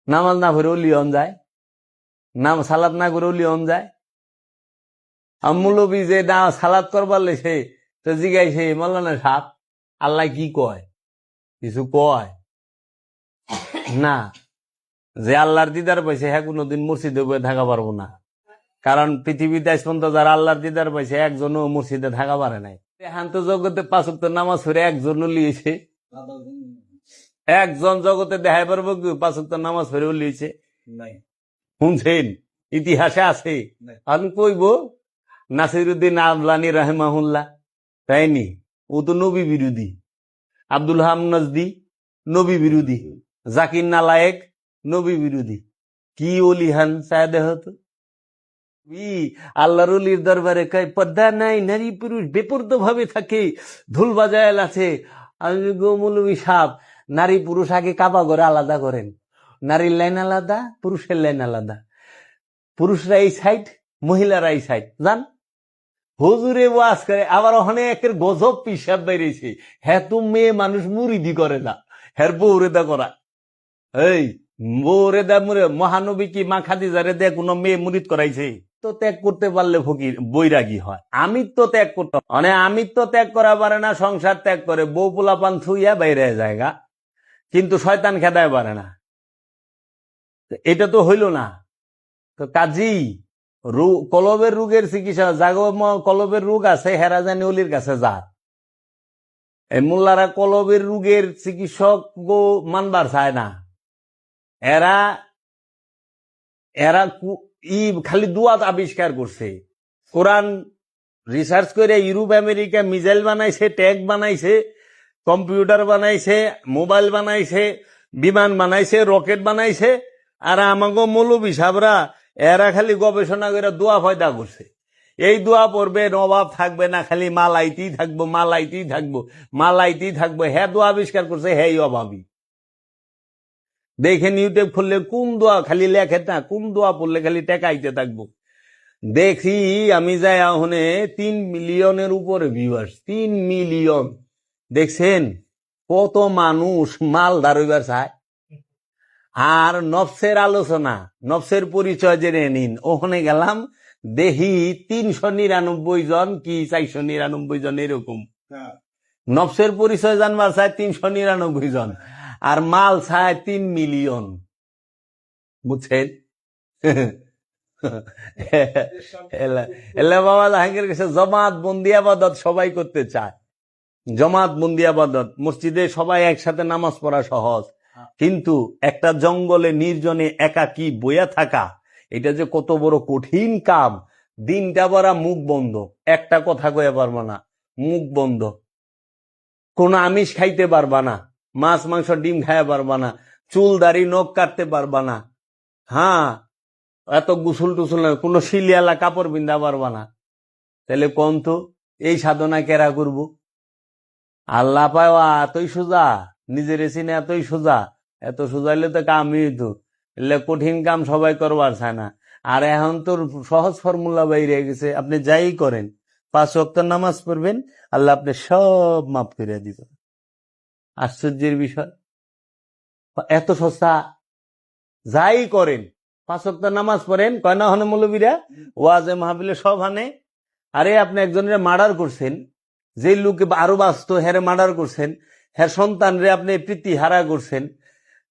নামাজ না পড়ে অলি হন যায়, নাম সালাদ না করে অলি হন যায়। মৌলবী যে না সালাদ করবার লেছে তো জিগাইছে মৌলানা সাপ আল্লাহ কি কয়, কিছু কয় না। যে আল্লাহর দিদার পাইছে হ্যাঁ কোনোদিন মসজিদে বয়ে থাকা পারবো না, কারণ পৃথিবীতে আজ পর্যন্ত যারা আল্লাহর দিদার পাইছে একজনও মসজিদে থাকা পারে নাই। হান্ত জগতে 5 ওয়াক্ত নামাজ পড়ে একজনও লিয়েছে, একজন জগতে দেখাই পারবো কি 5 ওয়াক্ত নামাজ পড়েও লিয়েছে? শুনছেন? ইতিহাসে আছে। আমি কইব নাসিরুদ্দিন আবলানি রাহেমাহুল্লাহ, তাইনি? ও তো নবী বিরোধী। আব্দুল হাম নজদি নবী বিরোধী। জাকির নালায়েক নবী বিরোধী। কি অলিহান চায় দেহ তো। আল্লাহর অলির দরবারে কয় পর্দা নাই, নারী পুরুষ বেপরদ ভাবে থাকে, ঢোল বাজায়াল আছে। আমি গো মৌলবী সাহেব, নারী পুরুষ আগে কাবা ঘরে আলাদা করেন। নারীর লাইন আলাদা, পুরুষের লাইন আলাদা। পুরুষরা এই সাইড, মহিলারা এই সাইড। জান হুজুরে ওয়াজ করে, আবার ওখানে একের গজব পিসাব বেরিয়েছে। হ্যাঁ তো মেয়ে মানুষ মুরিদি করে না, হ্যাঁ বৌরেদা করা। এই বৌরেদা মুরে মহানবী কি মা খাদিজারে দে কোনো মেয়ে মুরিদ করাইছে? তো ত্যাগ করতে পারলে ফকির বৈরাগী হয়। আমি তো ত্যাগ করতে মানে আমি তো ত্যাগ করা পারে না, সংসার ত্যাগ করে বউ পোলাপান থুইয়া বাইরে জায়গা, কিন্তু শয়তান খেদায় পারে না। এটা তো হইল না। তো কাজী কলবের রোগের চিকিৎসা, জাগো কলবের রোগ আছে হেরা জানি অলির কাছে যা। এই মোল্লারা কলবের রোগের চিকিৎসক গো মানবার চায় না। এরা এরা খালি দুয়াত আবিষ্কার করছে। কোরআন রিসার্চ করে ইউরোপ আমেরিকা মিসাইল বানাইছে, ট্যাঙ্ক বানাইছে, কম্পিউটার বানাইছে, মোবাইল বানাইছে, বিমান বানাইছে, রকেট বানাইছে। আর আমাকে মৌলবী সাহেবরা এরা খালি গবেষণা করে দোয়া ফয়দা করছে। এই দোয়া পড়বে, নবাব থাকবে না, খালি মালাইতেই থাকবো, মালাইতেই থাকবো, মালাইতেই থাকবো। হ্যাঁ দোয়া আবিষ্কার করছে, হ্যাঁ অভাবী। দেখেন ইউটিউব খুললে কোন দোয়া খালি লেখে না, কোন দোয়া পড়লে খালি টেকাইতে থাকবো। দেখি আমি যাই ওখানে 3 মিলিয়নের উপরে ভিউয়ার্স, 3 মিলিয়ন। দেখছেন কত মানুষ মাল দারইবার চায়। আর নফসের আলোচনা, নফসের পরিচয় জেনে নিন। ওখানে গেলাম, দেখি 399 জন কি 499 জন এরকম। নফসের পরিচয় জানবার চায় 399 জন, আর মাল চায় 3 মিলিয়ন। বুঝছেন? বাবা জাহাঙ্গীর কাছে জমাত বন্দি আবাদত সবাই করতে চায়। জমাত বন্দি আবাদত মসজিদে সবাই একসাথে নামাজ পড়া সহজ, কিন্তু একটা জঙ্গলে নির্জনে একাকী বইয়া থাকা, এটা যে কত বড় কঠিন কাম। দিনটা বড় মুখ বন্ধ, একটা কথা কয়ে পারবা না, মুখ বন্ধ। কোন আমিষ খাইতে পারবা না, মাছ মাংস ডিম খাইয়া পারবা না, চুল দাড়ি নখ কাটতে পারবা না। হ্যাঁ, এত গুসুল টুসুল না, কোন শিলিয়ালা কাপড় বিন্দা পারবা না। তাহলে কোন তো এই সাধনা কেরা করবো? আল্লাহ পাওয়া এতই সোজা, নিজের চিনে এতই সোজা। এত সোজা হইলে তো কামই হইতো, এলে কঠিন কাম সবাই করবার চায় না। আর এখন তো সহজ ফর্মুলা বাইরে গেছে, আপনি যাই করেন 5 ওয়াক্ত নামাজ পড়বেন, আল্লাহ আপনি সব মাফ করে দিত। আশ্চর্যের বিষয়, এত সস্তা। যাই করেন 5 ওয়াক্ত নামাজ পড়েন, কয় না হনে মৌলবীরা ওয়াজে মাহফিলে সব হানে। আরে আপনি একজনের মার্ডার করছেন, যে লোকে আরো বাঁচত হেরে মার্ডার করছেন, হ্যাঁ সন্তান রে আপনি প্রীতি হারা করছেন,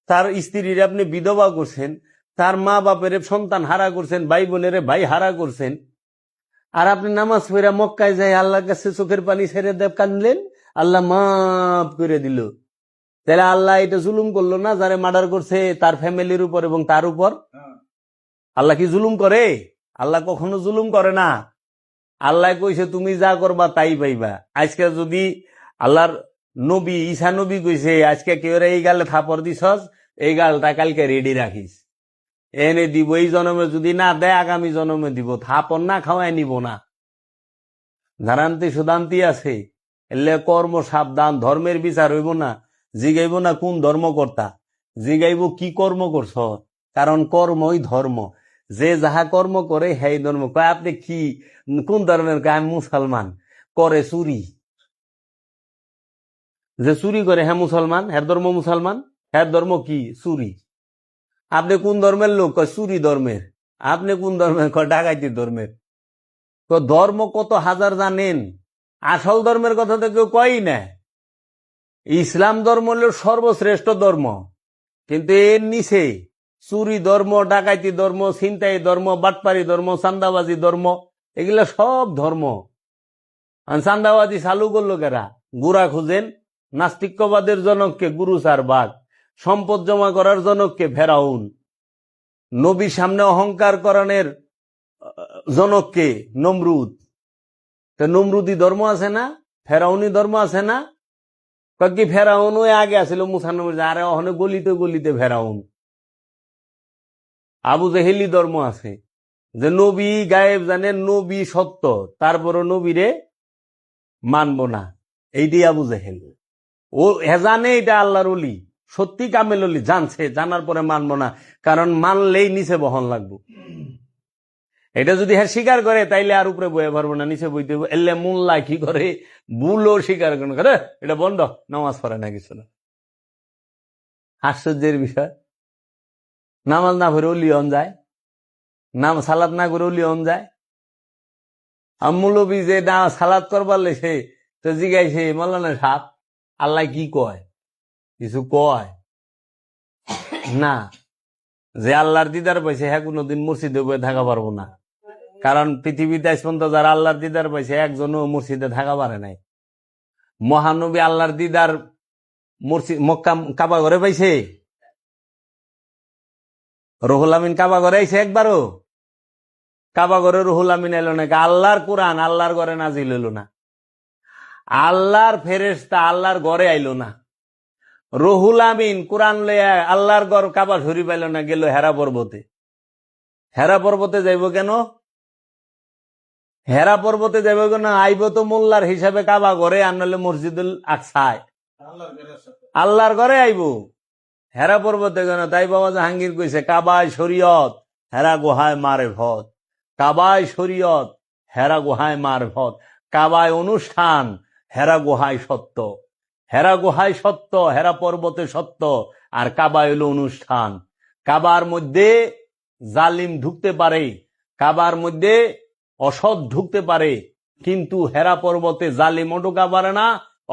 তার স্ত্রীর আপনি বিধবা করছেন, তার মা বাপের সন্তান হারা করছেন, ভাই বোনের ভাই হারা করছেন। আর আপনি নামাজ পড়া মক্কায় যাই আল্লাহর কাছে চোখের পানি ছেড়ে দেব কানলেন, আল্লাহ মাফ করে দিল। তাহলে আল্লাহ এটা জুলুম করলো না যারে মার্ডার করছে তার ফ্যামিলির উপর এবং তার উপর? আল্লাহ কি জুলুম করে? আল্লাহ কখনো জুলুম করে না। আল্লাহ কইছে তুমি যা করবা তাই পাইবা। আজকে যদি আল্লাহর নবী ঈসা নবী কইছে আজকে কেউ এই গালে থাপড় দিছস, এই গালটা কালকে রেডি রাখিস, এনে দিব। এই জন্মে যদি না দেয় আগামী জন্মে দিব। থাপড় না খাওয়াই নিব না। ধারান্তি সুদান্তি আছে, এলে কর্ম সাবধান। ধর্মের বিচার হইব না, জিগাইব না কোন ধর্মকর্তা, জিগাইব কি কর্ম করছ, কারণ কর্মই ধর্ম। যে যাহা কর্ম করে সেই ধর্ম। কয় আপনি কি কোন ধর্মের? আমি মুসলমান। করে চুরি, যে চুরি করে হ্যাঁ মুসলমান, হ্যার ধর্ম মুসলমান, হ্যার ধর্ম কি? চুরি। আপনি কোন ধর্মের লোক? কয় চুরি ধর্মের। আপনি কোন ধর্মের? কয় ডাকাইতি ধর্মের। ধর্ম কত হাজার জানেন? আসল ধর্মের কথা তো কেউ কয়ই না। ইসলাম ধর্ম হল সর্বশ্রেষ্ঠ ধর্ম, কিন্তু এর নিচে চুরি ধর্ম, ডাকাইতি ধর্ম, ছিনতাই ধর্ম, বাটপারি ধর্ম, চান্দাবাজি ধর্ম, এগুলা সব ধর্ম। চান্দাবাজি চালু করলো কেরা? গুড়া খুঁজেন। নাস্তিক্যবাদের জনককে গুরু চার বাঘ, সম্পদ জমা করার জনককে ফেরাউন, নবীর সামনে অহংকার করানোর জনককে নমরুদ। তো নমরুদি ধর্ম আছে না? ফেরাউনি ধর্ম আছে না? কি ফেরাউন ওই আগে আসছিল মুসা নবী, আরে ওখানে গলিতে গলিতে ফেরাউন। আবু জেহেলি ধর্ম আছে, যে নবী গায়েব জানে, নবী সত্য, তারপরও নবীরে মানব না। এইটি আবু জেহেল। ও জানে এটা আল্লাহর অলি, সত্যি কামেল অলি, জানছে, জানার পরে মানব না, কারণ মানলেই নিচে বহন লাগবো। এটা যদি হ্যাঁ স্বীকার করে তাইলে আর উপরে বয়ে পারবো না, নিচে বইতে এলে মোল্লা কি করে ভুলও স্বীকার করে, এটা বন্ধ, নামাজ পড়ে না, কিছু না। আশ্চর্যের বিষয়, নামাজ না পড়ে লিয়ন যায়, নাম সালাদ না করে লিয়ন যায়। মৌলবী যে না সালাদ করবার লেছে, তো জিগাইছে মৌলানা সাপ আল্লাহ কি কয়? কিছু কয় না। যে আল্লাহর দিদার পাইছে হ্যাঁ কোনোদিন মসজিদে বয়ে থাকা পারবো না, কারণ পৃথিবীতে আজ পর্যন্ত যারা আল্লাহর দিদার পাইছে একজনও মসজিদে থাকা পারে নাই। মহানবী আল্লাহর দিদার মসজিদ মক্কা কাবা ঘরে পাইছে? রুহুল আমিন কাবা ঘরে আইছে একবারও? কাবা ঘরে রুহুল আমিন এলো না। আল্লাহর কোরআন আল্লাহর ঘরে নাজিল এলো না, আল্লাহর ফেরেশতা আল্লাহর ঘরে আইলো না। রুহুল আমিন কোরআন লইয়া আল্লাহর ঘর কাবা শরীফ আইলো না, গেল হেরা পর্বতে। হেরা পর্বতে যাইব কেন? হেরা পর্বতে যাইব কেন? আইব তো মোল্লার হিসাবে কাবা ঘরে, আর নাহলে মসজিদুল আকসায়, আল্লাহর ঘরে আইব। হেরা পর্বতে কেন? তাই বাবা জাহাঙ্গীর কইছে কাবায় শরীয়ত, হেরা গুহায় মারে ভত। কাবায় শরীয়ত, হেরা গুহায় মার ভত। কাবায় অনুষ্ঠান, হেরা গুহায় সত্য। হেরা গুহায় সত্য, হেরা পর্বতে সত্য, আর কাবায় হলো অনুষ্ঠান। কাবার মধ্যে জালিম ঢুকতে পারে, কাবার মধ্যে অসৎ ঢুকতে পারে, কিন্তু হেরা পর্বতে জালিমও ঢুকা পারে না,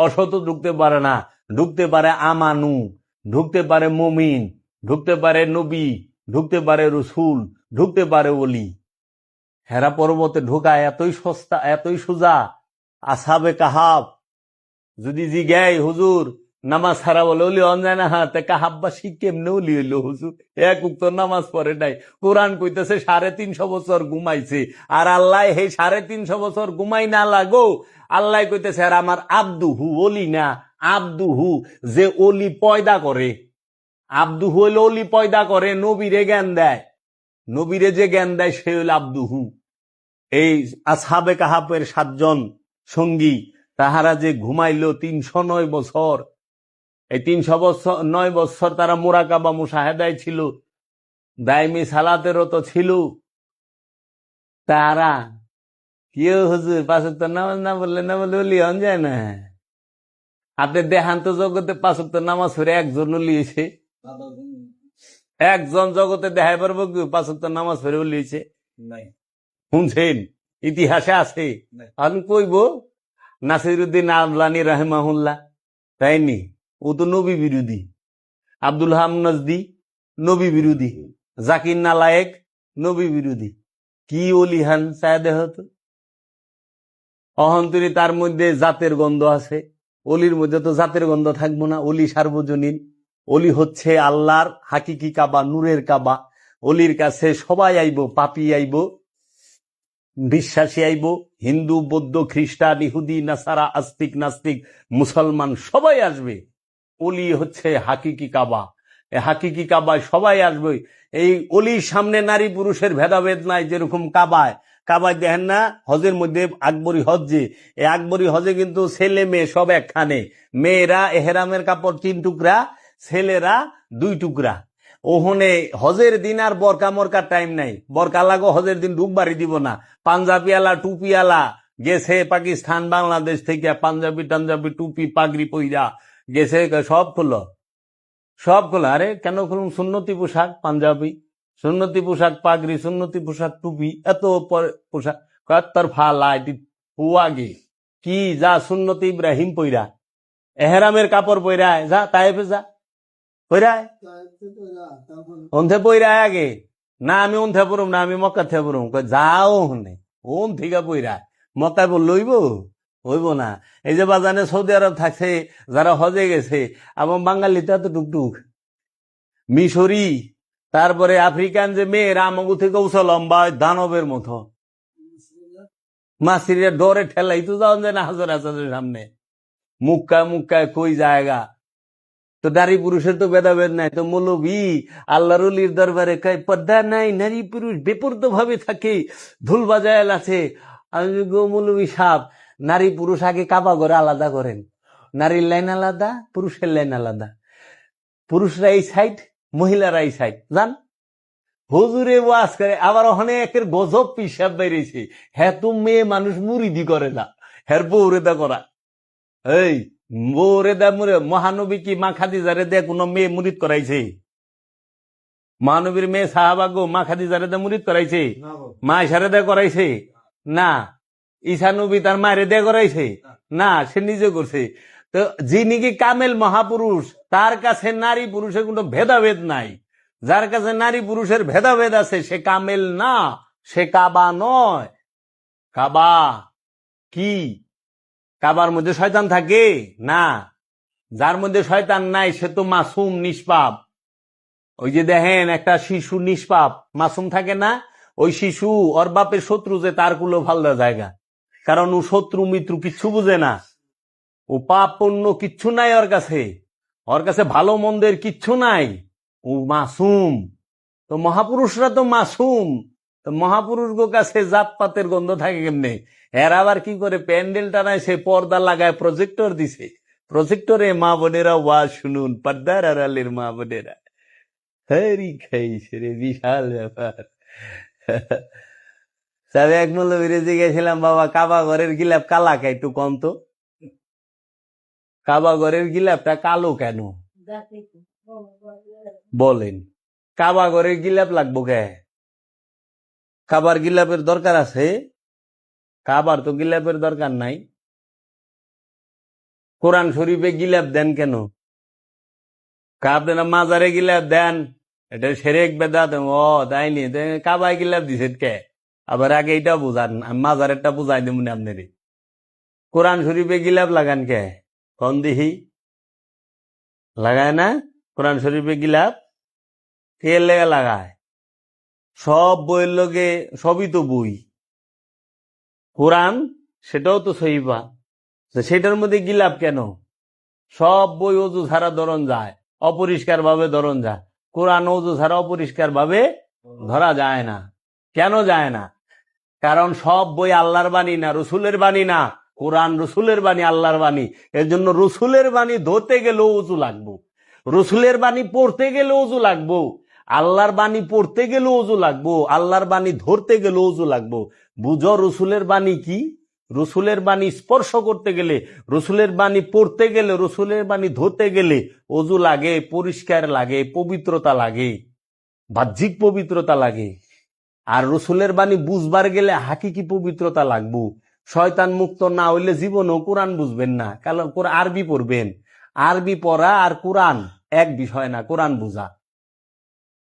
অসৎও ঢুকতে পারে না। ঢুকতে পারে আমানু, ঢুকতে পারে মুমিন, ঢুকতে পারে নবী, ঢুকতে পারে রসুল, ঢুকতে পারে ওলি। হেরা পর্বতে ঢোকা এতই সস্তা, এতই সোজা। আসহাবে কাহাব যদি জিগাই হুজুর নামাজ ছাড়া বলে ওলি অঞ্জায় না, হাতে কাহাব্বাসী কেমনে ওলি হইলো হুজুর? এক উক্ত নামাজ পড়ে নাই, কোরআন কইতেছে 350 বছর ঘুমাইছে, আর আল্লাহ এই 350 বছর ঘুমাই না লাগো, আল্লাহ কইতেছে আর আমার আব্দুহু, ওলি না আব্দুহু, যে ওলি পয়দা করে। আব্দুহু হইল ওলি পয়দা করে, নবীরে জ্ঞান দেয়, নবীরে যে জ্ঞান দেয় সে হইল আব্দুহু। এই আসহাবে কাহাবের 7 জন সঙ্গী, তাহারা যে ঘুমাইলো 309 বছর, এই 309 বছর তারা মুরাকাবা মুশাহেদায় ছিল, দায়মি সালাতেরও তো ছিল। তারা কেউ হুজুর 5 ওয়াক্ত নামাজ না বললে না বলে ওলি হন যায় না। আপনি দেহান্ত জগতে 5 ওয়াক্ত নামাজ পড়ে একজন ওলি হয়েছে? একজন জগতে দেখাই পারবো 5 ওয়াক্ত নামাজ পড়ে ওলি হয়েছে? শুনছেন? ইতিহাসে আছে? আমি কইব নাসিরুদ্দিন আলবানী রাহিমাহুল্লাহ, তাইনি? ও তো নবী বিরোধী। আব্দুল হামনজদি নবী বিরোধী। জাকির নালায়েক নবী বিরোধী। কি অলিহান চায় দেহ তো। অহন্তরী তার মধ্যে জাতের গন্ধ আছে, অলির মধ্যে তো জাতের গন্ধ থাকবো না। অলি সার্বজনীন, অলি হচ্ছে আল্লাহর হাকিকি কাবা, নূরের কাবা। অলির কাছে সবাই আইব, পাপি আইব, বিশ্বাসী আইব, হিন্দু বৌদ্ধ খ্রিস্টান ইহুদি নাসারা আস্তিক নাস্তিক মুসলমান সবাই আসবে। অলি হচ্ছে হাকিকি কাবা, হাকিকি কাবায় সবাই আসবে। এই অলির সামনে নারী পুরুষের ভেদাভেদ নাই। যেরকম কাবায়, কাবায় দেখেন না হজের মধ্যে আকবরী হজ, যে এই আকবরী হজে কিন্তু ছেলে মেয়ে সব একখানে, মেয়েরা এহেরামের কাপড় 3 টুকরা, ছেলেরা 2 টুকরা। ওহনে হজের দিন আর বরকা মরকার টাইম নাই। বরকা লাগো হজের দিন ঢুকবাড়ি দিব না। পাঞ্জাবি আলা টুপি আলা গেছে পাকিস্তান বাংলাদেশ থেকে, পাঞ্জাবি টাঞ্জাবি টুপি পাগড়ি পইরা গেছে, সব খুললো। সব খোলা। আরে কেন খুলুম? সুন্নতি পোশাক পাঞ্জাবি, সুন্নতি পোশাক পাগড়ি, সুন্নতি পোশাক টুপি, এত পোশাক কাত্তার ফালাই হুয়াগে কি যা সুন্নতি ইব্রাহিম পইরা এহরামের কাপড় পইরায় যা তাইফে যা পইরায় অন্ধে পইরায় আগে না আমি অন্ধে পড়ুম না আমি মক্কা থেকে পড়ুম যাও হনে ওন থেকে পইরায় মক্কায় বল লইব হইব না। এই যে বাজানে সৌদি আরব থাকছে যারা হজে গেছে এবং বাঙালিতে এত টুকটুক মিশরি, তারপরে আফ্রিকান যে মেয়েরা আমাগু থেকে উঁচা লম্বা দানবের মতো মাসিরা ডরে ঠেলাই তো যাওয়া যায় না হাজার হাজারের সামনে মুক্কায় মুক্কায় কই জায়গা। তো নারী পুরুষের তো ভেদাভেদ নাই। তো মৌলবী আল্লাহর অলির দরবারে কয় পর্দা নাই, নারী পুরুষ বেপর্দ ভাবে থাকে, ধুল বাজায়াল আছে। আমি গো মৌলবী সাহেব, নারী পুরুষ আগে কাবা ঘরে আলাদা করেন, নারীর লাইন আলাদা, পুরুষের লাইন আলাদা, পুরুষরা এই সাইড, মহিলারা এই সাইড, জান হুজুরে ওয়াজ করে। আবার ওখানে একের গজব পিসাব বেরিয়েছে, হ্যাঁ তো মেয়ে মানুষ মুরিদি করে না, হ্যার বৌরেদা করা। এই বৌরেদা মুরে মহানবী কি মা খাদিজারে দে কোন মেয়ে মুরিদ করাইছে? মহানবীর মেয়ে সাহাবাগো মা খাদিজারে দে মুরিদ করাইছে? মা ইশারে দে করাইছে? না। ঈসা নবী তার মায়ের দে করাইছে? না, সে নিজে করছে। তো যিনি কি কামেল মহাপুরুষ, তার কাছে নারী পুরুষের কোনো ভেদাভেদ নাই। যার কাছে নারী পুরুষের ভেদাভেদ আছে সে কামেল না, সে কাবা নয়। কাবা কি? কাবার মধ্যে শয়তান থাকে না। যার মধ্যে শয়তান নাই সে তো মাসুম, নিষ্পাপ। ওই যে দেখেন একটা শিশু নিষ্পাপ মাসুম থাকে না, ওই শিশু ওর বাপের শত্রু যে তার কুলো ভাল্লা জায়গা, কারণ ও শত্রু মিত্র কিচ্ছু বুঝে না, ও পাপ পুণ্য কিচ্ছু নাই ওর কাছে ভালো মন্দের কিচ্ছু নাই, ও মাসুম। তো মহাপুরুষরা তো মাসুম, তো মহাপুরুষ গো কাছে জাত পাতের গন্ধ থাকে কেমনে? এর আবার কি করে প্যান্ডেল টানায়, সে পর্দা লাগায় প্রজেক্টর দিছে, প্রজেক্টরে মা বোনেরা ওয়াজ শুনুন, পর্দার আড়ালের মা বোনেরা। হরি খাইছে রে, বিশাল ব্যাপার। তবে এক মৌলবীরে জিজ্ঞেছিলাম, বাবা কাবা ঘরের গিলাপ কালা কে, একটু কম তো, কাবা ঘরের গিলাপটা কালো কেন বলেন? কাবা ঘরের গিলাপ লাগবো কে? কাবার গিলাপের দরকার আছে? কাবার তো গিলাপের দরকার নাই। কোরআন শরীফে গিলাপ দেন কেন? আপনারা মাজারে গিলাপ দেন, এটা সেরেক বেদাত। ও তাইনি, কাবায় গিলাপ দিছে কে? আবার আগে এটা বুঝান, আমি মাজারেরটা বুঝাই দেব না আপনারে। কোরআন শরীফে গিলাপ লাগান কে? কন দিহি লাগায় না কোরআন শরীফে গিলাপ? কে লেগে লাগায়? সব বইয়ের লগে, সবই তো বই। কোরআন সেটাও তো সহিফা, সেটার মধ্যে গিলাপ কেন? সব বই অজু ছাড়া ধরন যায়, অপরিষ্কার ভাবে ধরন যায়। কোরআন অজু ছাড়া অপরিষ্কার ভাবে ধরা যায় না। কেন যায় না? কারণ সব বই আল্লাহর বাণী না, রসুলের বাণী না। কোরআন রসুলের বাণী, আল্লাহর বাণী। এর জন্য রসুলের বাণী ধরতে গেলেও উজু লাগবো, রসুলের বাণী পড়তে গেলে উজু লাগবো, আল্লাহর বাণী পড়তে গেলে উজু লাগবো, আল্লাহর বাণী ধরতে গেলে উজু লাগবো। বুঝো রসুলের বাণী কি? রসুলের বাণী স্পর্শ করতে গেলে, রসুলের বাণী পড়তে গেলে, রসুলের বাণী ধরতে গেলে অজু লাগে, পরিষ্কার লাগে, পবিত্রতা লাগে, বাহ্যিক পবিত্রতা লাগে। আর রসুলের বাণী বুঝবার গেলে হাকিকি পবিত্রতা লাগবো। শয়তান মুক্ত না হইলে জীবনও কোরআন বুঝবেন না। কারণ আরবি পড়বেন, আরবি পড়া আর কোরআন এক বিষয় না। কোরআন বুঝা,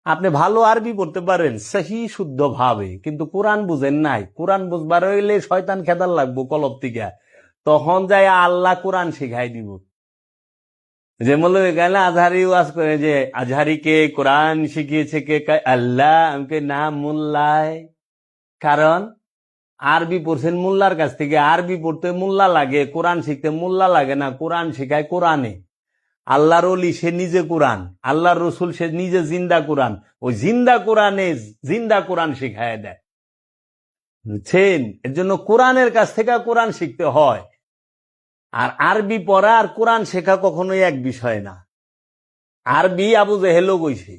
আপনি ভালো আরবি পড়তে পারেন সহি শুদ্ধ ভাবে, কিন্তু কোরআন বুঝেন নাই। কোরআন বুঝবার হইলে শয়তান খেদার লাগবো কলব থেকে, তখন যাই আল্লাহ কোরআন শিখাই দিব। যে মৌলবী গায়লা আজহারি ওয়াজ করে যে আজহারিকে কোরআন শিখিয়েছে কে? আল্লাহ। আমাকে না মোল্লায়। কারণ আরবি পড়ছেন মোল্লার কাছ থেকে, আরবি পড়তে মোল্লা লাগে, কোরআন শিখতে মোল্লা লাগে না। কোরআন শিখায় কোরআনে। আল্লাহর ওলি সে নিজে কোরআন, আল্লাহর রসুল সে নিজে জিন্দা কোরআন। ওই জিন্দা কোরআনে জিন্দা কোরআন শিখায় দেয়, বুঝছেন? এর জন্য কোরআনের কাছ থেকে কোরআন শিখতে হয়। আর আরবি পড়া আর কোরআন শেখা কখনোই এক বিষয় না। আরবি আবু জেহেলও কইছে,